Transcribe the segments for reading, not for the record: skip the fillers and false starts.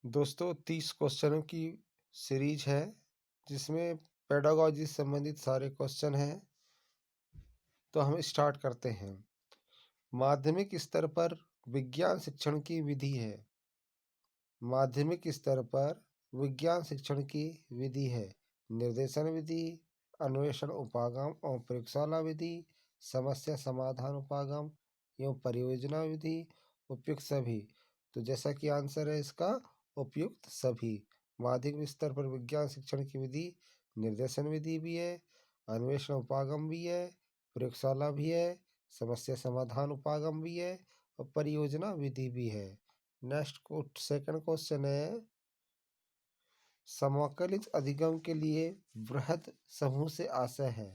दोस्तों 30 क्वेश्चनों की सीरीज है जिसमें पेडागॉजी से संबंधित सारे क्वेश्चन हैं। तो हम स्टार्ट करते हैं। माध्यमिक स्तर पर विज्ञान शिक्षण की विधि है। माध्यमिक स्तर पर विज्ञान शिक्षण की विधि है। निर्देशन विधि, अन्वेषण उपागम और प्रयोगशाला विधि, समस्या समाधान उपागम एवं परियोजना विधि, उपयुक्त सभी। तो जैसा कि आंसर है इसका उपयुक्त सभी। माध्यमिक स्तर पर विज्ञान शिक्षण की विधि निर्देशन विधि भी है, अन्वेषण उपागम भी है, प्रयोगशाला भी है, समस्या समाधान उपागम भी है और परियोजना विधि भी है। नेक्स्ट सेकंड क्वेश्चन है, समाकलित अधिगम के लिए बृहद समूह से आशय है।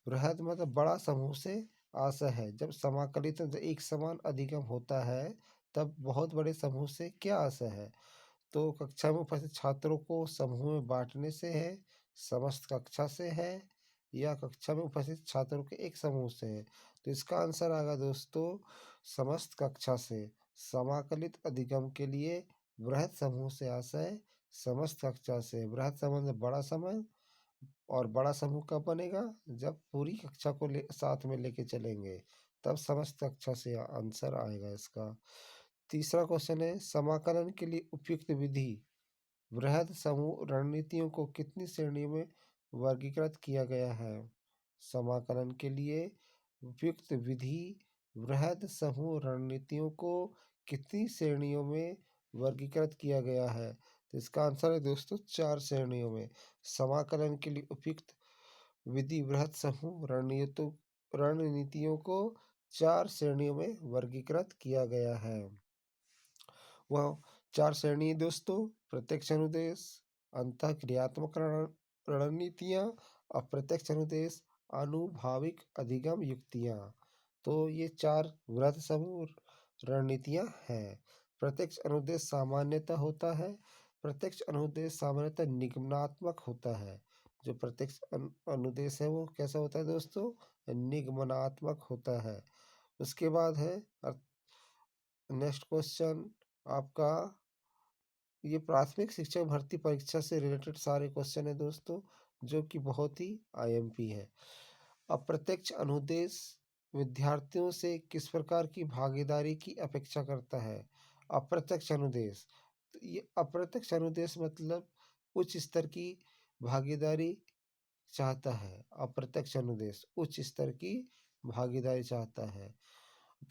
बृहद मतलब बड़ा समूह से आशय है। जब समाकलित एक समान अधिगम होता है तब बहुत बड़े समूह से क्या आशय है? तो कक्षा में उपस्थित छात्रों को समूह में बांटने से है, समस्त कक्षा से है या कक्षा में उपस्थित छात्रों के एक समूह से है? तो इसका आंसर आएगा दोस्तों समस्त कक्षा से। समाकलित अधिगम के लिए बृहद समूह से आशय समस्त कक्षा से। बृहद समूह में बड़ा समूह, और बड़ा समूह कब बनेगा? जब पूरी कक्षा को साथ में लेके चलेंगे तब समस्त कक्षा से आंसर आएगा इसका। तीसरा क्वेश्चन है, समाकलन के लिए उपयुक्त विधि। बृहद समूह रणनीतियों को कितनी श्रेणियों में वर्गीकृत किया गया है? समाकलन के लिए उपयुक्त विधि बृहद समूह रणनीतियों को कितनी श्रेणियों में वर्गीकृत किया गया है? तो इसका आंसर है दोस्तों 4 श्रेणियों में। समाकलन के लिए उपयुक्त विधि बृहद समूह रणनीतियों को 4 श्रेणियों में वर्गीकृत किया गया है। वह 4 श्रेणी दोस्तों: प्रत्यक्ष अनुदेश, अंतःक्रियात्मक रणनीतियाँ, अप्रत्यक्ष अनुदेश, अनुभाविक अधिगम युक्तियाँ। तो ये 4 वृहद समूह रणनीतियाँ हैं। प्रत्यक्ष अनुदेश सामान्यतः होता है। प्रत्यक्ष अनुदेश सामान्यतः निगमनात्मक होता है। जो प्रत्यक्ष अनुदेश है वो कैसा होता है दोस्तों? निगमनात्मक होता है। उसके बाद है नेक्स्ट क्वेश्चन आपका, ये प्राथमिक शिक्षक भर्ती परीक्षा से रिलेटेड सारे क्वेश्चन है दोस्तों, जो कि बहुत ही आईएमपी है। अप्रत्यक्ष अनुदेश विद्यार्थियों से किस प्रकार की भागीदारी की अपेक्षा करता है? अप्रत्यक्ष अनुदेश, तो ये अप्रत्यक्ष अनुदेश मतलब उच्च स्तर की भागीदारी चाहता है। अप्रत्यक्ष अनुदेश उच्च स्तर की भागीदारी चाहता है।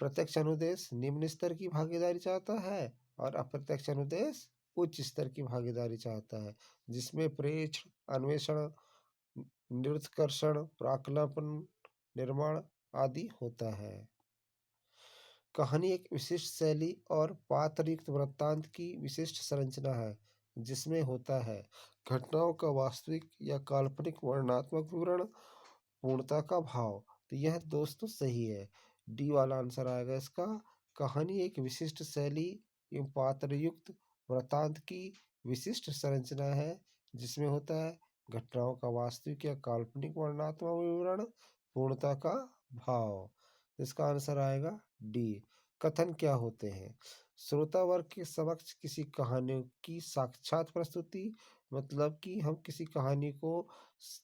प्रत्यक्ष अनुदेश निम्न स्तर की भागीदारी चाहता है और अप्रत्यक्ष अनुदेश उच्च स्तर की भागीदारी चाहता है, जिसमें प्रेक्षण, अन्वेषण, निरुत्कर्षण, प्राक्कलन, निर्माण आदि होता है। कहानी एक विशिष्ट शैली और पात्रयुक्त वृत्तांत की विशिष्ट संरचना है, जिसमें होता है घटनाओं का वास्तविक या काल्पनिक वर्णनात्मक विवरण, पूर्णता का भाव। तो यह दोस्तों सही है, डी वाला आंसर आएगा इसका। कहानी एक विशिष्ट शैली एवं पात्रयुक्त वृत्तांत की विशिष्ट संरचना है, जिसमें होता है घटनाओं का वास्तविक या काल्पनिक वर्णनात्मक विवरण, पूर्णता का भाव। इसका आंसर आएगा डी। कथन क्या होते हैं? श्रोता वर्ग के समक्ष किसी कहानी की साक्षात प्रस्तुति, मतलब कि हम किसी कहानी को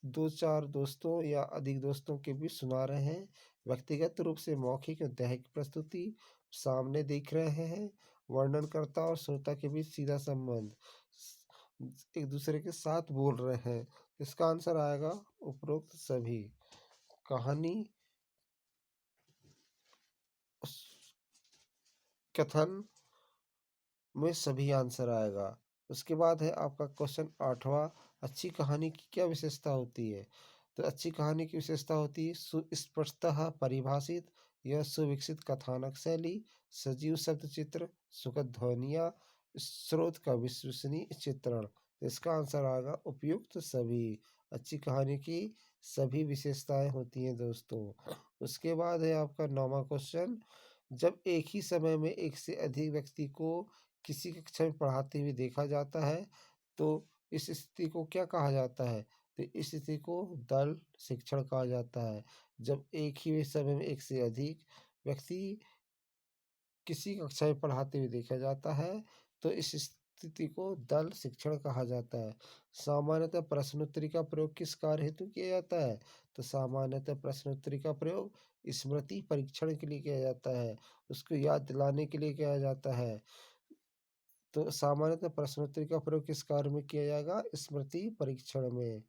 2-4 दोस्तों या अधिक दोस्तों के बीच सुना रहे हैं। व्यक्तिगत रूप से मौखिक और दैहिक प्रस्तुति, सामने देख रहे हैं। वर्णनकर्ता और श्रोता के बीच सीधा संबंध, एक दूसरे के साथ बोल रहे हैं। इसका आंसर आएगा उपरोक्त सभी। कहानी कथन में सभी आंसर आएगा। उसके बाद है आपका क्वेश्चन 8वां, अच्छी कहानी की क्या विशेषता होती है? तो अच्छी कहानी की विशेषता होती है सुस्पष्टतः परिभाषित या सुविकसित कथानक शैली, सजीव शब्द चित्र, सुखद ध्वनियाँ, स्रोत का विश्वसनीय चित्रण। इसका आंसर आएगा उपयुक्त सभी। अच्छी कहानी की सभी विशेषताएं होती हैं दोस्तों। उसके बाद है आपका 9वां क्वेश्चन, जब एक ही समय में एक से अधिक व्यक्ति को किसी कक्षा में पढ़ाते हुए देखा जाता है तो इस स्थिति को क्या कहा जाता है? तो इस स्थिति को दल शिक्षण कहा जाता है। जब एक ही समय में एक से अधिक व्यक्ति किसी कक्षा में पढ़ाते हुए देखा जाता है तो इस स्थिति को दल शिक्षण कहा जाता है। सामान्यतः प्रश्नोत्तरी का प्रयोग किस कार्य हेतु किया जाता है? तो सामान्यतः प्रश्नोत्तरी का प्रयोग स्मृति परीक्षण के लिए किया जाता है, उसको याद दिलाने के लिए किया जाता है। तो सामान्यतः प्रश्नोत्तरी का प्रयोग किस कार्य में किया जाएगा? स्मृति परीक्षण में।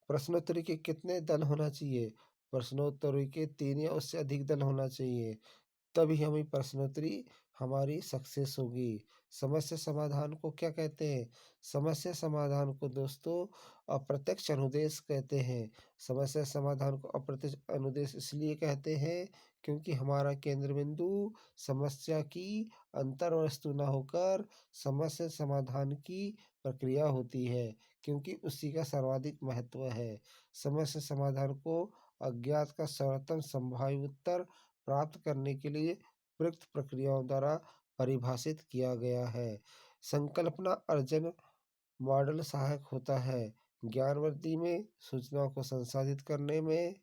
प्रश्नोत्तरी के कितने दल होना चाहिए? प्रश्नोत्तरी के 3 या उससे अधिक दल होना चाहिए, तभी हमें प्रश्नोत्तरी हमारी सक्सेस होगी। समस्या समाधान को क्या कहते हैं? समस्या समाधान को दोस्तों अप्रत्यक्ष अनुदेश कहते हैं। समस्या समाधान को अप्रत्यक्ष अनुदेश इसलिए कहते हैं क्योंकि हमारा केंद्र बिंदु समस्या की अंतर वस्तु न होकर समस्या समाधान की प्रक्रिया होती है, क्योंकि उसी का सर्वाधिक महत्व है। समस्या समाधान को अज्ञात का सर्वोत्तम संभावित उत्तर प्राप्त करने के लिए उपयुक्त प्रक्रियाओं द्वारा परिभाषित किया गया है। संकल्पना अर्जन मॉडल सहायक होता है ज्ञान वृद्धि में, सूचनाओं को संसाधित करने में,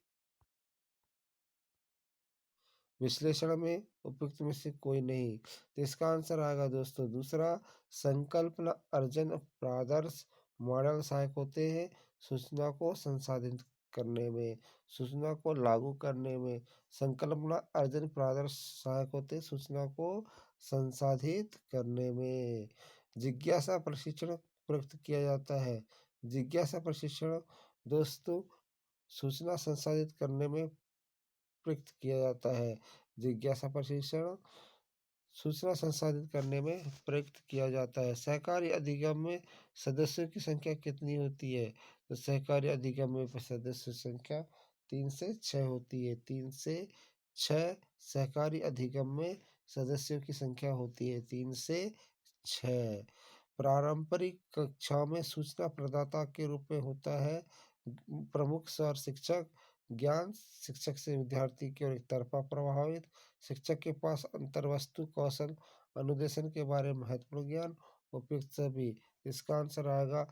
विश्लेषण में। उपयुक्त में से कोई नहीं, तो इसका आंसर आएगा दोस्तों दूसरा। संकल्पना अर्जन प्रादर्श मॉडल सहायक होते हैं सूचना को संसाधित करने में, सूचना को लागू करने में। संकल्पना अर्जन प्रादर्श सहायक होते हैं सूचना को संसाधित करने में। जिज्ञासा प्रशिक्षण प्रयुक्त किया जाता है। जिज्ञासा प्रशिक्षण दोस्तों सूचना संसाधित करने में प्रयुक्त किया जाता है। जिज्ञासा प्रशिक्षण सूचना संसाधित करने में प्रयुक्त किया जाता है। सहकारी अधिगम में सदस्यों की संख्या कितनी होती है? तो सहकारी अधिगम में सदस्यों की संख्या 3 से 6 होती है। 3 से 6 सहकारी अधिगम में सदस्यों की संख्या होती है, 3 से 6। पारंपरिक कक्षाओं में सूचना प्रदाता के रूप में होता है प्रमुख सर शिक्षक। ज्ञान शिक्षक से विद्यार्थी की ओर एक तरफा प्रभावित। शिक्षक के पास अंतर्वस्तु कौशल अनुदेशन के बारे में महत्वपूर्ण ज्ञान। उपयुक्त सभी, इसका आंसर आएगा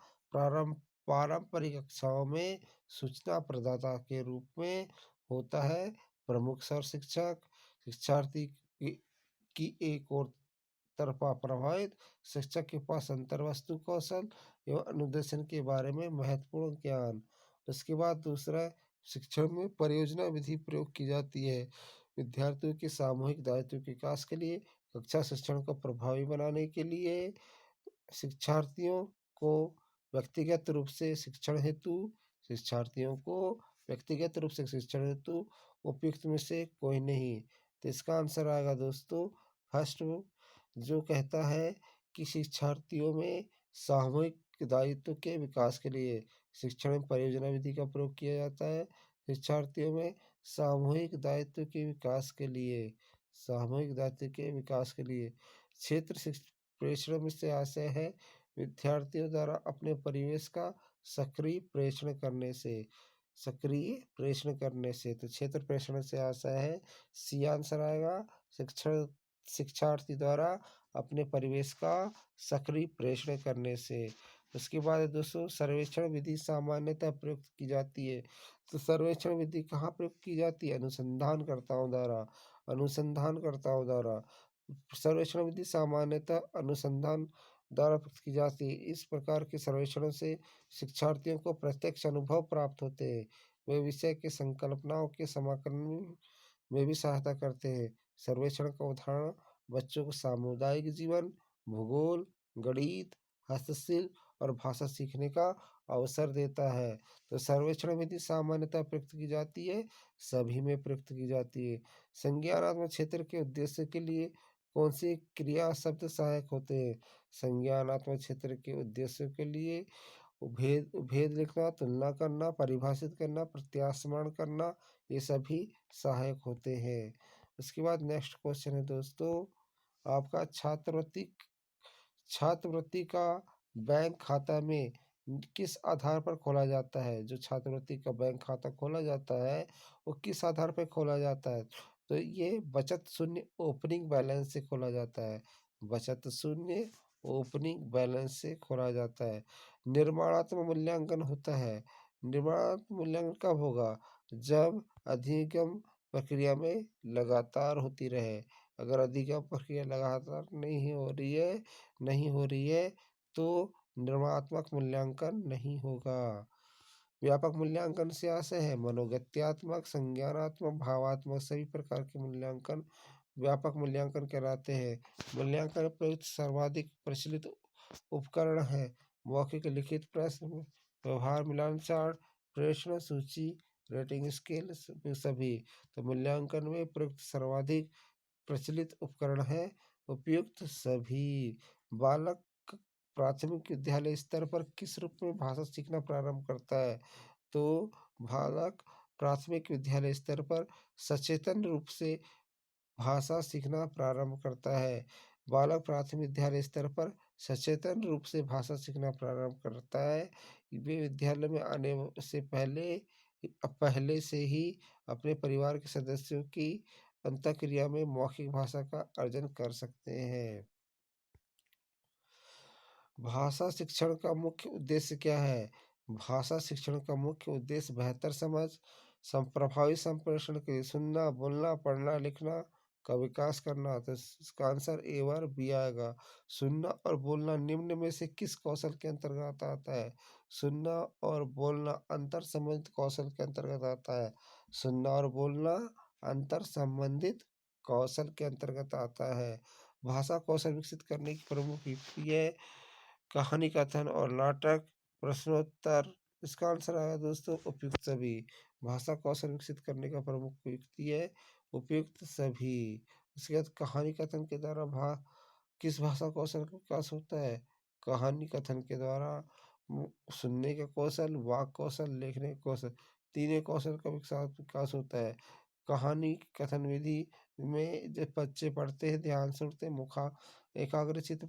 पारंपरिक कक्षाओं में सूचना प्रदाता के रूप में होता है प्रमुख सर शिक्षक। शिक्षार्थी की एक और तरफा प्रभावित। शिक्षक के पास अंतर्वस्तु कौशल एवं अनुदेशन के बारे में महत्वपूर्ण ज्ञान। उसके बाद दूसरा, शिक्षण में परियोजना विधि प्रयोग की जाती है विद्यार्थियों के सामूहिक दायित्व के विकास के लिए, कक्षा शिक्षण को प्रभावी बनाने के लिए। शिक्षार्थियों को व्यक्तिगत रूप से शिक्षण हेतु शिक्षार्थियों को व्यक्तिगत रूप से शिक्षण हेतु उपयुक्त में से कोई नहीं, तो इसका आंसर आएगा दोस्तों फर्स्ट, जो कहता है कि शिक्षार्थियों में सामूहिक दायित्व के विकास के लिए शिक्षण में परियोजना विधि का प्रयोग किया जाता है। शिक्षार्थियों में सामूहिक दायित्व के विकास के लिए, सामूहिक दायित्व के विकास के लिए क्षेत्र प्रेषण से आशय है विद्यार्थियों द्वारा अपने परिवेश का सक्रिय प्रेषण करने से, सक्रिय प्रेषण करने से। तो क्षेत्र प्रेषण से आशय है, सी आंसर आएगा। शिक्षण शिक्षार्थी द्वारा अपने परिवेश का सक्रिय प्रेषण करने से। उसके बाद दोस्तों सर्वेक्षण विधि सामान्यतः प्रयुक्त की जाती है। तो सर्वेक्षण विधि कहाँ प्रयुक्त की जाती है? अनुसंधानकर्ताओं द्वारा, अनुसंधानकर्ताओं द्वारा। सर्वेक्षण विधि सामान्यतः अनुसंधान द्वारा प्रयुक्त की जाती है। इस प्रकार के सर्वेक्षणों से शिक्षार्थियों को प्रत्यक्ष अनुभव प्राप्त होते हैं। वे विषय के संकल्पनाओं के समाकलन में भी सहायता करते हैं। सर्वेक्षण का उदाहरण बच्चों को सामुदायिक जीवन, भूगोल, गणित, हस्तशिल्प और भाषा सीखने का अवसर देता है। तो सर्वेक्षण विधि सामान्यतः प्रयुक्त की जाती है, सभी में प्रयुक्त की जाती है। संज्ञानात्मक क्षेत्र के उद्देश्य के लिए कौन सी क्रिया शब्द सहायक होते हैं? संज्ञानात्मक क्षेत्र के उद्देश्य के लिए भेद लिखना, तुलना करना, परिभाषित करना, प्रत्यास्मरण करना, ये सभी सहायक होते हैं। उसके बाद नेक्स्ट क्वेश्चन है दोस्तों आपका, छात्रवृत्ति का बैंक खाता में किस आधार पर खोला जाता है? जो छात्रवृत्ति का बैंक खाता खोला जाता है वो किस आधार पर खोला जाता है? तो ये बचत शून्य ओपनिंग बैलेंस से खोला जाता है। बचत शून्य ओपनिंग बैलेंस से खोला जाता है। निर्माणात्मक मूल्यांकन होता है। निर्माणात्मक मूल्यांकन कब होगा? जब अधिगम प्रक्रिया में लगातार होती रहे। अगर अधिगम प्रक्रिया लगातार नहीं हो रही है तो निर्माणात्मक मूल्यांकन नहीं होगा। व्यापक मूल्यांकन से आशय है मनोगत्यात्मक, संज्ञानात्मक, भावात्मक सभी प्रकार के मूल्यांकन व्यापक मूल्यांकन कहलाते हैं। मूल्यांकन प्रयुक्त सर्वाधिक प्रचलित उपकरण है मौखिक लिखित प्रश्न, व्यवहार मिलान चार्ट, प्रश्न सूची, रेटिंग स्केल सभी। तो मूल्यांकन में प्रयुक्त सर्वाधिक प्रचलित उपकरण है उपयुक्त सभी। बालक प्राथमिक विद्यालय स्तर पर किस रूप में भाषा सीखना प्रारंभ करता है? तो बालक प्राथमिक विद्यालय स्तर पर सचेतन रूप से भाषा सीखना प्रारंभ करता है। बालक प्राथमिक विद्यालय स्तर पर सचेतन रूप से भाषा सीखना प्रारंभ करता है। वे विद्यालय में आने से पहले से ही अपने परिवार के सदस्यों की अंतःक्रिया में मौखिक भाषा का अर्जन कर सकते हैं। भाषा शिक्षण का मुख्य उद्देश्य क्या है? भाषा शिक्षण का मुख्य उद्देश्य बेहतर समझ, प्रभावी संप्रेषण के लिए सुनना, बोलना, पढ़ना, लिखना का विकास करना। तो इसका आंसर ए और बी आएगा। सुनना और बोलना निम्न में से किस कौशल के अंतर्गत आता है? सुनना और बोलना अंतर संबंधित कौशल के अंतर्गत आता है। सुनना और बोलना अंतर संबंधित कौशल के अंतर्गत आता है। भाषा कौशल विकसित करने की प्रमुख युक्ति है कहानी कथन और नाटक, प्रश्नोत्तर। इसका आंसर आएगा दोस्तों उपयुक्त सभी। भाषा कौशल विकसित करने का प्रमुख युक्ति है उपयुक्त सभी। उसके बाद कहानी कथन के द्वारा किस भाषा कौशल का विकास होता है? कहानी कथन के द्वारा सुनने का कौशल, वाक कौशल, लिखने का कौशल, तीनों कौशल का विकास होता है। कहानी कथन विधि में जब बच्चे पढ़ते हैं ध्यान से सुनते हैं, एकाग्रचित्त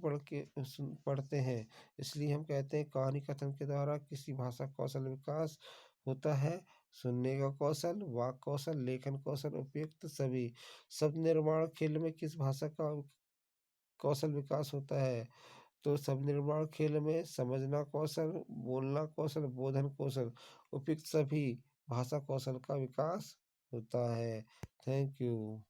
पढ़ते हैं। इसलिए हम कहते हैं कहानी कथन के द्वारा किसी भाषा कौशल विकास होता है। सुनने का कौशल, वाक कौशल, लेखन कौशल उपयुक्त सभी। शब्द निर्माण खेल में किस भाषा का कौशल विकास होता है? तो शब्द निर्माण खेल में समझना कौशल, बोलना कौशल, बोधन कौशल उपयुक्त सभी भाषा कौशल का विकास होता है। Thank you.